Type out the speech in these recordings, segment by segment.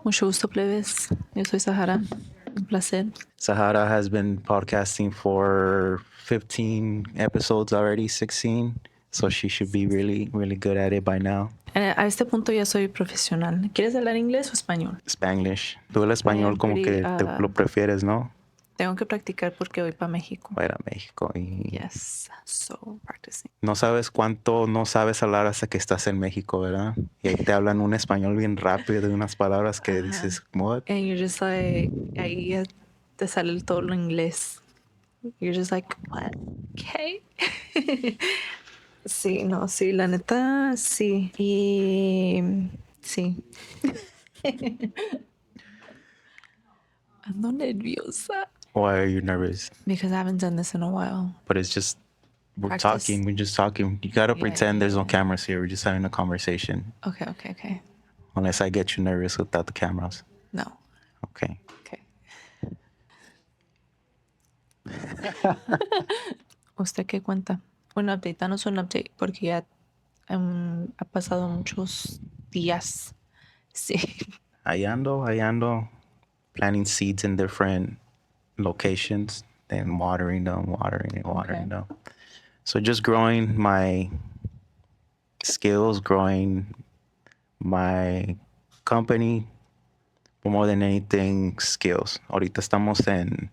Mucho gusto, plebes. Yo soy Sahara. Un placer. Sahara has been podcasting for 15 episodes already, 16. So she should be really, really good at it by now. A este punto ya soy profesional. ¿Quieres hablar inglés o español? Spanglish. Tú el español como que lo prefieres, ¿no? Tengo que practicar porque voy para México. Para México. Y Yes, so practicing. no sabes cuánto no sabes hablar hasta que estás en México, ¿verdad? Y ahí te hablan un español bien rápido de unas palabras que dices, what? And you're just like, ahí ya te sale todo lo inglés. You're just like, what? Okay. Sí, no, sí, la neta, sí. Y sí. Ando nerviosa. Why are you nervous? Because I haven't done this in a while. But it's just, we're Practice. talking. We're just talking. You gotta pretend there's no cameras here. We're just having a conversation. Okay. Unless I get you nervous without the cameras. No. Okay. ¿Usted qué cuenta? Un update, danos un update, porque ya ha pasado muchos días. Sí. Ahí ando planting seeds in different locations, then watering them. So just growing my skills, growing my company, but more than anything, skills. Ahorita estamos en,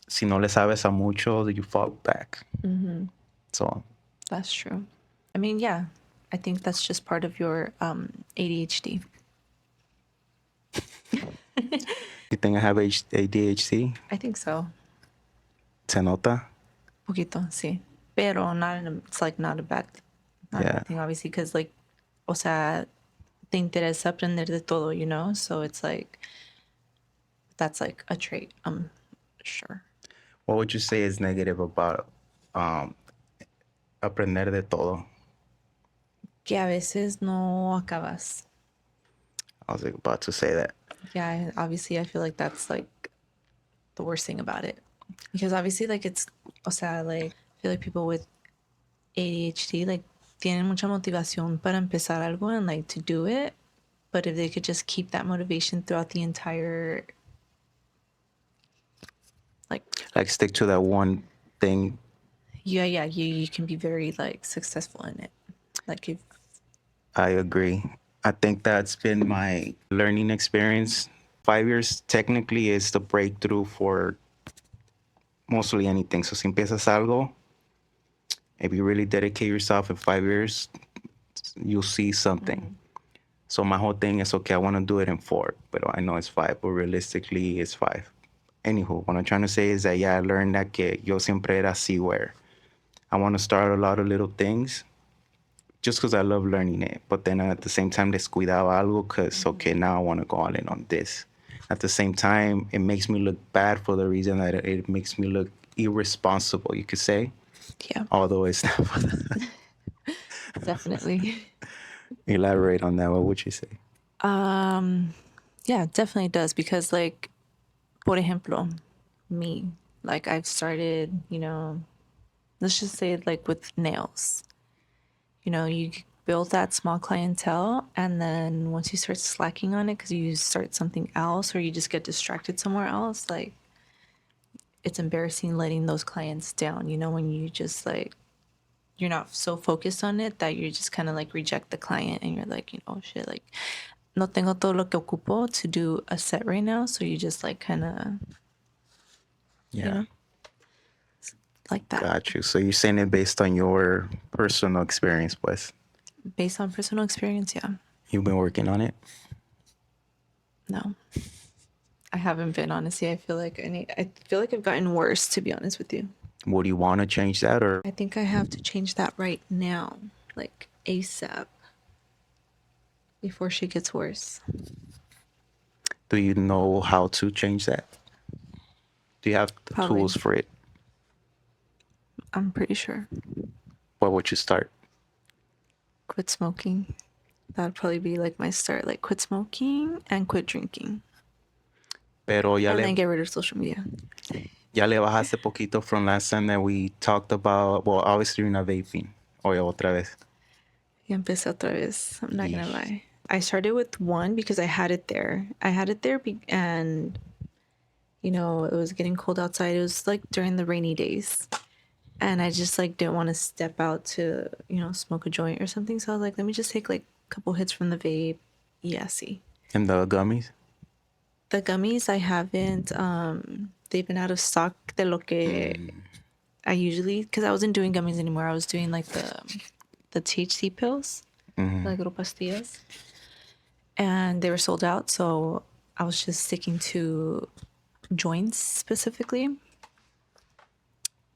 si no le sabes a mucho, you fall back. Mm-hmm. So that's true. I mean, yeah, I think that's just part of your ADHD. you think I have ADHD? I think so. ¿Se nota? Poquito, sí. Pero it's like not a bad thing, obviously, because like, o sea, te interesa aprender de todo, you know? So it's like, that's like a trait, I'm sure. What would you say is negative about aprender de todo? Que a veces no acabas. I was about to say that. Yeah, obviously I feel like that's like the worst thing about it. Because obviously like it's, o sea, like I feel like people with ADHD like tienen mucha motivación para empezar algo and like to do it. But if they could just keep that motivation throughout the entire like stick to that one thing. Yeah, you can be very like successful in it. Like if I agree. I think that's been my learning experience. 5 years technically is the breakthrough for mostly anything. So si empiezas algo, if you really dedicate yourself in 5 years, you'll see something. Mm-hmm. So my whole thing is, okay, I want to do it in 4, but I know it's 5, but realistically it's 5. Anywho, what I'm trying to say is that, yeah, I learned that que yo siempre era así, where I want to start a lot of little things just because I love learning it. But then at the same time, descuidaba algo because, okay, now I want to go all in on this. At the same time, it makes me look bad for the reason that it makes me look irresponsible, you could say. Yeah. Although it's not for that. Definitely. Elaborate on that. What would you say? Yeah, it definitely does. Because like, por ejemplo, me, like I've started, you know, let's just say like with nails. You know, you build that small clientele, and then once you start slacking on it because you start something else or you just get distracted somewhere else, like it's embarrassing letting those clients down, you know, when you just like, you're not so focused on it that you just kind of like reject the client and you're like, you know, shit, like no tengo todo lo que ocupo to do a set right now. So you just like kind of, yeah, you know, like that. Got you. So you're saying it based on your personal experience, pues? Based on personal experience, yeah. You've been working on it? No, I haven't been, honestly. I feel like I've gotten worse, to be honest with you. Would you want to change that, or? I think I have to change that right now, like ASAP, before she gets worse. Do you know how to change that? Do you have the tools for it? I'm pretty sure. Where would you start? Quit smoking. That'd probably be like my start, like quit smoking and quit drinking. Pero ya and then get rid of social media. Ya le bajaste poquito from last time that we talked about, well, obviously you're not vaping. O otra vez. Ya empecé otra vez. I'm not gonna lie. I started with one because I had it there. And it was getting cold outside. It was like during the rainy days. And I just like didn't want to step out to, smoke a joint or something. So I was like, let me just take like a couple hits from the vape. Yeah, see. And the gummies? The gummies I haven't they've been out of stock de lo que I usually, because I wasn't doing gummies anymore. I was doing like the THC pills, like little pastillas. And they were sold out, so I was just sticking to joints specifically.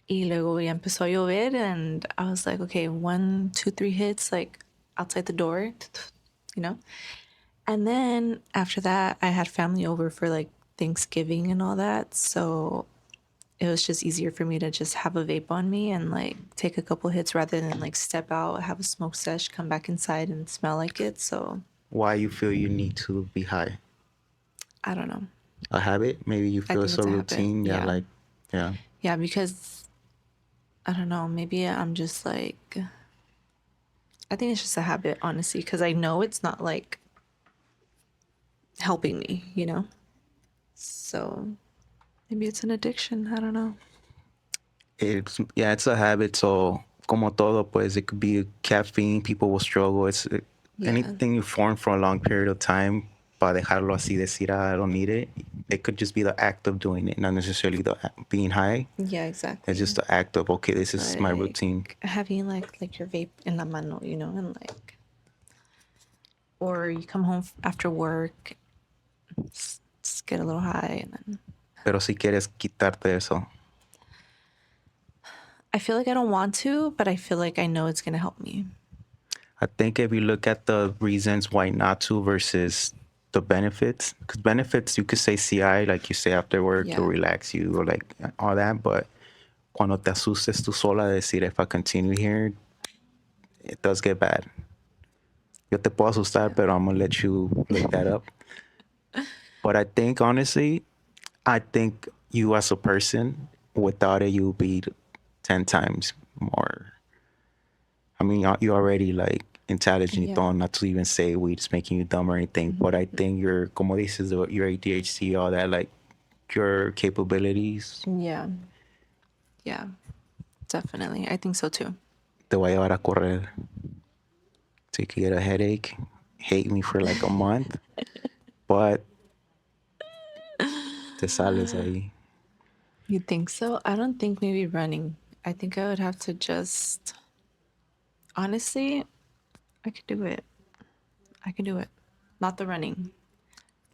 Y luego ya empezó a llover, and I was like, okay, 1, 2, 3 hits, like outside the door, you know? And then after that, I had family over for like Thanksgiving and all that. So it was just easier for me to just have a vape on me and like take a couple hits rather than like step out, have a smoke sesh, come back inside and smell like it. So Why you feel you need to be high? I don't know. A habit? Maybe you I feel think it's it's a a habit. routine. Yeah, Yeah. like, yeah. Yeah, because I don't know. Maybe I'm just like, I think it's just a habit, honestly, because I know it's not like helping me. So maybe it's an addiction. I don't know. It's a habit. So, como todo, pues it could be caffeine. People will struggle. It's Yeah. anything you form for a long period of time. Para dejarlo así, decir, I don't need it. It could just be the act of doing it, not necessarily the being high. Yeah, It's exactly. just the act of, okay, this is my routine. Like having like your vape in la mano, and like, or you come home after work, just get a little high, and then Pero si quieres quitarte eso, I feel like I don't want to, but I feel like I know it's gonna help me. I think if you look at the reasons why not to versus the benefits, because benefits, you could say CI, like you say after work to Yeah. relax you or like all that, but cuando te asustes tú sola, decir, if I continue here, it does get bad. Yo te puedo asustar, pero I'm gonna let you look that up. But I think, honestly, I think you as a person, without it, you'll be 10 times more. I mean, you're already like intelligent, Yeah. not to even say weed's making you dumb or anything. But I think your, como dices, your ADHD, all that, like your capabilities, Yeah. Yeah. Definitely. I think so too. te va a llevar a correr. So you could get a headache, hate me for like a month, but te sales ahí. You think so? I don't think maybe running. I think I would have to just honestly, I could do it. I can do it. Not the running,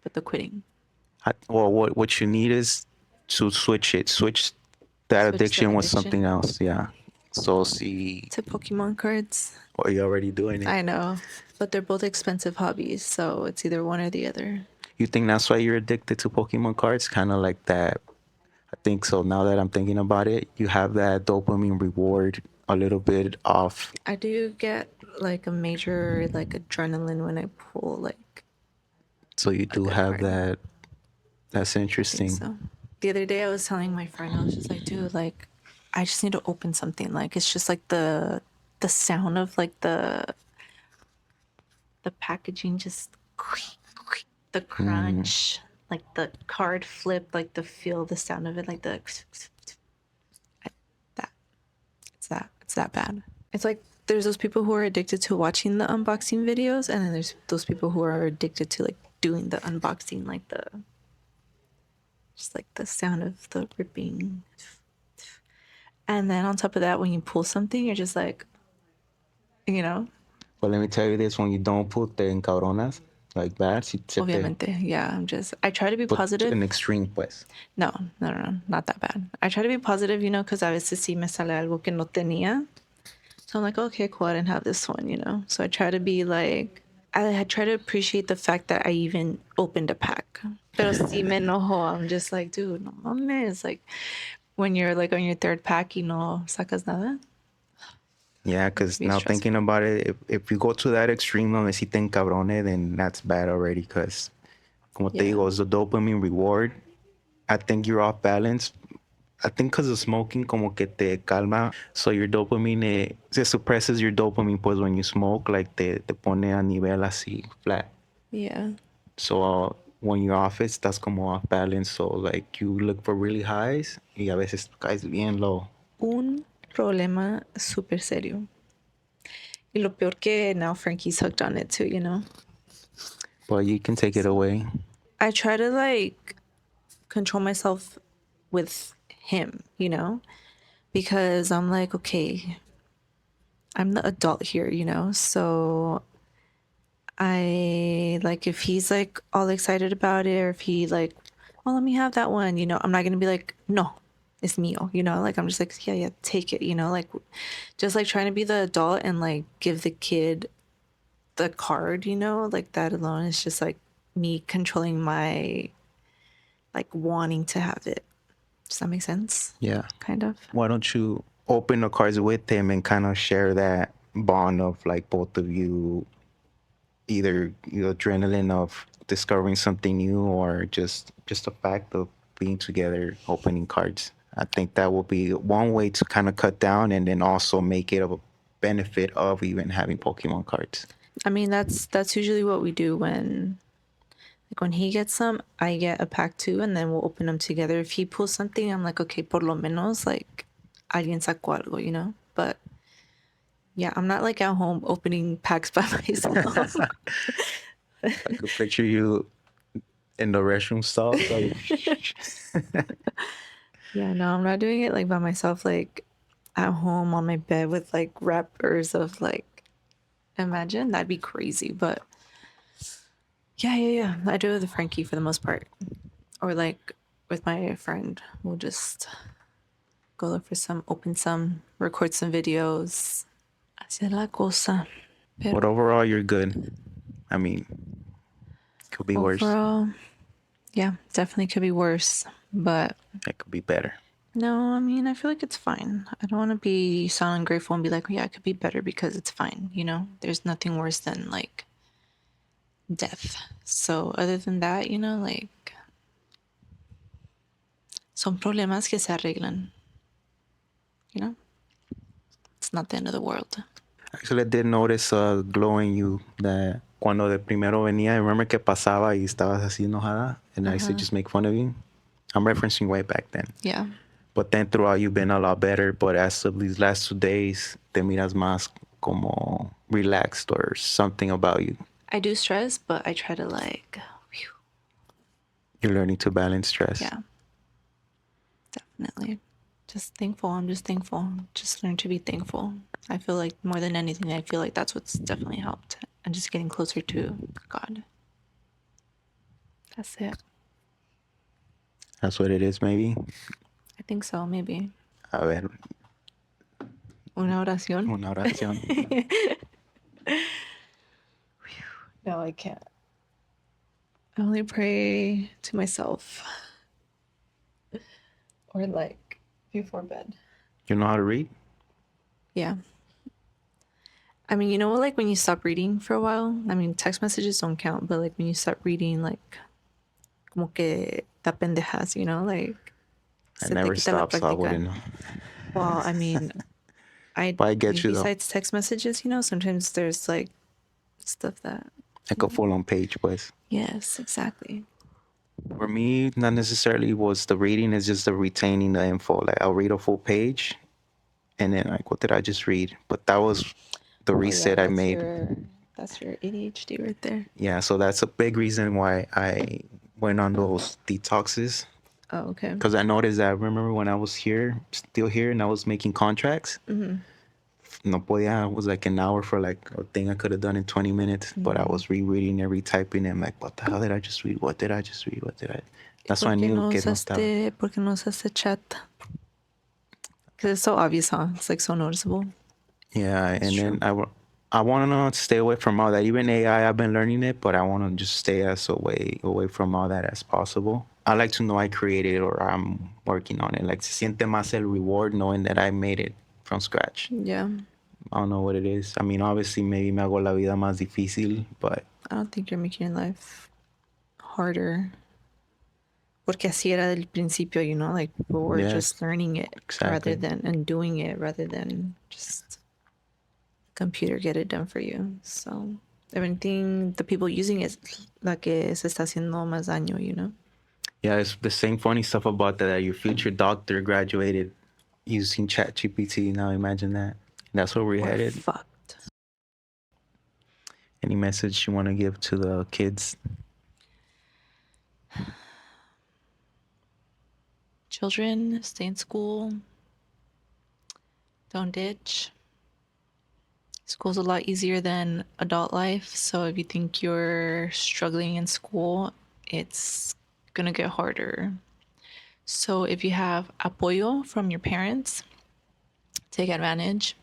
but the quitting. Well, what you need is to switch it, switch that Switch the addiction with something addiction else. Yeah. So see, to Pokemon cards. or you're already doing it. I know, but they're both expensive hobbies, so it's either one or the other. You think that's why you're addicted to Pokemon cards? Kind of like that. I think so. Now that I'm thinking about it, you have that dopamine reward a little bit off. I do get like a major like adrenaline when I pull like So you a do good have card. that. That's I think interesting. so. The other day I was telling my friend, I was just like, dude, like I just need to open something. Like it's just like the sound of like the packaging just the crunch, like the card flip, like the feel, the sound of it, like the that it's that bad. It's like there's those people who are addicted to watching the unboxing videos, and then there's those people who are addicted to like doing the unboxing, like the just like the sound of the ripping. And then on top of that, when you pull something, you're just like, you know, But let me tell you this: when you don't put the encabronas like that, si se te obviamente, yeah. I try to be put positive. an extreme, pues. No, no, no, no, not that bad. I try to be positive, because a veces sí me sale algo que no tenía. So I'm like, okay, cool, I didn't have this one. So I try to be like, I try to appreciate the fact that I even opened a pack. Pero sí me enojo. I'm just like, dude, no mames. Like, when you're like on your third pack, no sacas nada. Yeah, It could because be now stressful. thinking about it, if you go to that extreme donde si te encabrone, then that's bad already. Because, como te Yeah. digo, it's the dopamine reward. I think you're off balance. I think because of smoking, como que te calma. So your dopamine, se suppresses your dopamine, pues when you smoke, like te pone a nivel así, flat. Yeah. So when you're off it, estás como off balance. So like you look for really highs y a veces caes bien low. Un problema súper serio. Y lo peor que now Frankie's hooked on it too, you know? But you can take it away. I try to like control myself with him, you know? Because I'm like, okay, I'm the adult here, you know? So I like if he's like all excited about it or if he like, oh, let me have that one, you know, I'm not gonna be like, no, it's mio, you know, like I'm just like, yeah, take it, you know, like just like trying to be the adult and like give the kid the card, you know, like that alone is just like me controlling my like wanting to have it. Does that make sense? Yeah. Kind of. Why don't you open the cards with him and kind of share that bond of like both of you, either adrenaline of discovering something new or just the fact of being together opening cards. I think that will be one way to kind of cut down and then also make it a benefit of even having Pokemon cards. I mean, that's usually what we do when like when he gets some, I get a pack too, and then we'll open them together. If he pulls something, I'm like, okay, por lo menos like alguien sacó algo, you know? But yeah, I'm not like at home opening packs by myself. I could picture you in the restroom stalls. Like, Yeah, no, I'm not doing it like by myself, like at home on my bed with like wrappers of like, imagine that'd be crazy. But yeah. I do it with Frankie for the most part. Or like with my friend, we'll just go look for some, open some, record some videos. Así es la cosa. but Pero overall, you're good. I mean, could be worse. overall, yeah, definitely could be worse. But It could be better. no, I mean, I feel like it's fine. I don't want to be sound ungrateful and be like, oh, yeah, it could be better because it's fine. You know, there's nothing worse than like death. So, other than that, you know, like, son problemas que se arreglan. You know, it's not the end of the world. Actually, I did notice a glow in you that cuando de primero venía, I remember que pasaba y estabas así enojada, and I used to just make fun of you. I'm referencing way back then. Yeah. But then throughout, you've been a lot better. But as of these last 2 days, te miras más como relaxed or something about you. I do stress, but I try to like, whew, You're learning to balance stress. yeah, definitely. Just thankful. I'm just thankful. Just learn to be thankful. I feel like more than anything, I feel like that's what's definitely helped. And just getting closer to God. That's it. That's what it is, maybe. I think so, maybe. A ver, Una oración. una oración. No, I can't. I only pray to myself. Or like before bed. You know how to read? Yeah. I mean, you know what, like when you stop reading for a while, I mean, text messages don't count, but like when you start reading, like, como que te pendejas, you know, like, I se te never quita la stopped, so I práctica. wouldn't know. Well, I mean, But I get you, though. besides text messages, you know, sometimes there's like stuff that, Like a full-on page, pues. yes, exactly. For me, not necessarily was the reading, it's just the retaining the info. Like I'll read a full page and then like, what did I just read? But that was the reset I made. That's your ADHD right there. Yeah, so that's a big reason why I went on those detoxes. Oh, okay. Because I noticed that, remember when I was here, still here, and I was making contracts? No podía, it was like an hour for like a thing I could have done in 20 minutes, but I was rereading and retyping and I'm like, what the hell did I just read? What did I just read? What did I? That's why I knew que no estaba. ¿Por qué no usaste chat? Because it's so obvious, huh? It's like so noticeable. Yeah, and true. then I want to stay away from all that. Even AI, I've been learning it, but I want to just stay as away from all that as possible. I like to know I created it or I'm working on it. Like, se siente más el reward knowing that I made it from scratch. Yeah. I don't know what it is. I mean, obviously, maybe me hago la vida más difícil, but I don't think you're making your life harder. Porque así era del principio, you know, like people were Yes, just learning it rather exactly. than and doing it rather than just computer get it done for you. So everything the people using is la que se está haciendo más daño, you know? Yeah, it's the same funny stuff about that your future doctor graduated using ChatGPT. Now imagine that. That's where we're We're headed. fucked. Any message you want to give to the kids? Children, stay in school. Don't ditch. School's a lot easier than adult life. So if you think you're struggling in school, it's gonna get harder. So if you have apoyo from your parents, take advantage.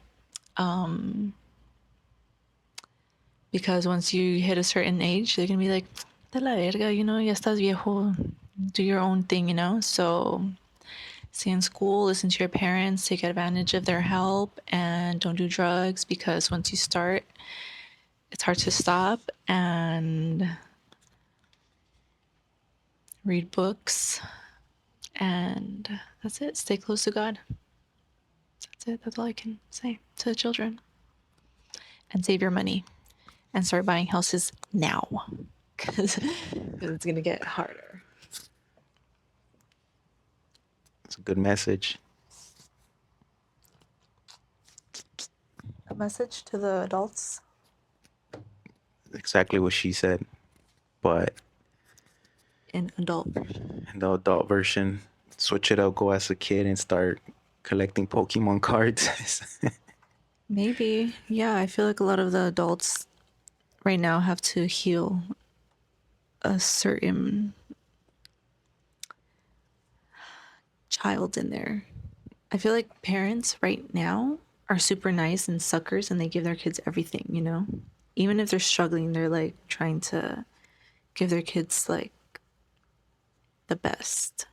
Because once you hit a certain age, they're gonna be like, de la verga, you know, ya estás viejo, do your own thing, you know? So stay in school, listen to your parents, take advantage of their help, and don't do drugs because once you start, it's hard to stop. And read books, and that's it. Stay close to God. That's it. That's all I can say to the children. And save your money and start buying houses now because it's going to get harder. It's a good message. A message to the adults. Exactly what she said. But In adult version. in the adult version, switch it up, go as a kid and start collecting Pokemon cards. Maybe. Yeah, I feel like a lot of the adults right now have to heal a certain child in there. I feel like parents right now are super nice and suckers and they give their kids everything, you know? Even if they're struggling, they're like trying to give their kids like the best.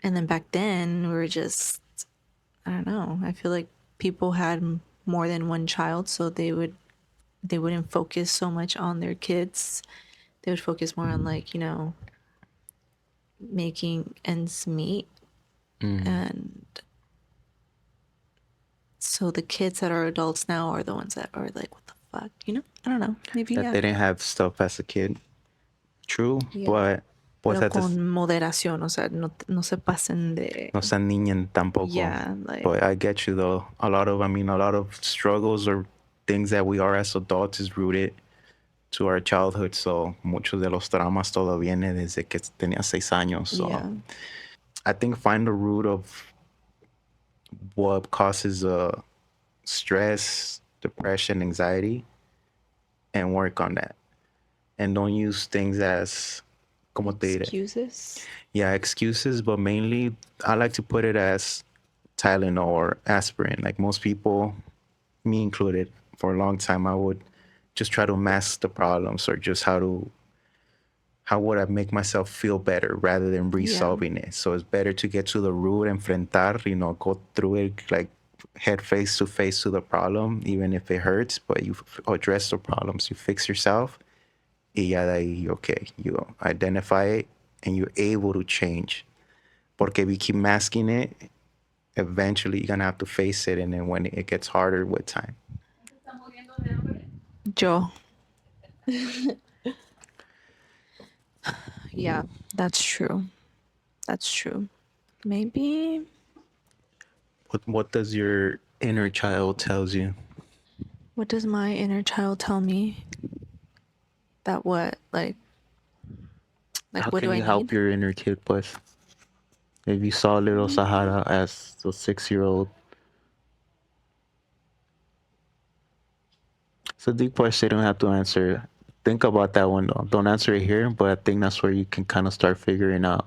And then back then, we were just, I don't know. I feel like people had more than one child, so they wouldn't focus so much on their kids. They would focus more on like, you know, making ends meet. And so the kids that are adults now are the ones that are like, what the fuck? You know? I don't know. Maybe, That yeah. they didn't have stuff as a kid. True, Yeah. but pues Pero at con moderación, o sea, no se pasen de. no sean niñen tampoco. Yeah, like. But I get you though. A lot of struggles or things that we are as adults is rooted to our childhood. So muchos de los traumas todo viene desde que tenía 6 años. So Yeah. I think find the root of what causes stress, depression, anxiety, and work on that. And don't use things as como te diré. Excuses. Yeah, excuses, but mainly I like to put it as Tylenol or aspirin. Like most people, me included, for a long time, I would just try to mask the problems or just how would I make myself feel better rather than resolving it. So it's better to get to the root, enfrentar, go through it like head face to the problem, even if it hurts, but you address the problems, you fix yourself, y ya de ahí, okay, you identify it and you're able to change. Porque if you keep masking it, eventually you're gonna have to face it, and then when it gets harder with time. Yo. Yeah, that's true. That's true. Maybe. What does your inner child tells you? What does my inner child tell me? That what? Like How what do can I you help need? your inner kid, pues? If you saw little Sahara as a 6-year-old, it's a deep question. You don't have to answer. Think about that one though. Don't answer it here, but I think that's where you can kind of start figuring out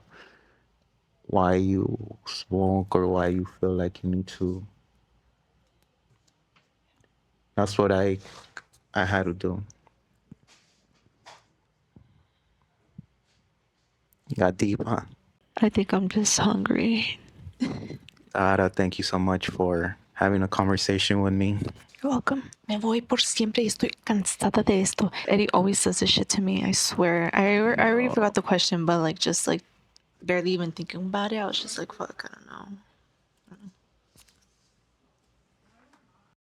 why you smoke or why you feel like you need to. That's what I had to do. You got deep, huh? I think I'm just hungry. Sahara, thank you so much for having a conversation with me. You're welcome. Me voy por siempre y estoy cansada de esto. Eddie always says this shit to me. I swear. I already forgot the question, but like just like barely even thinking about it. I was just like, fuck, I don't know.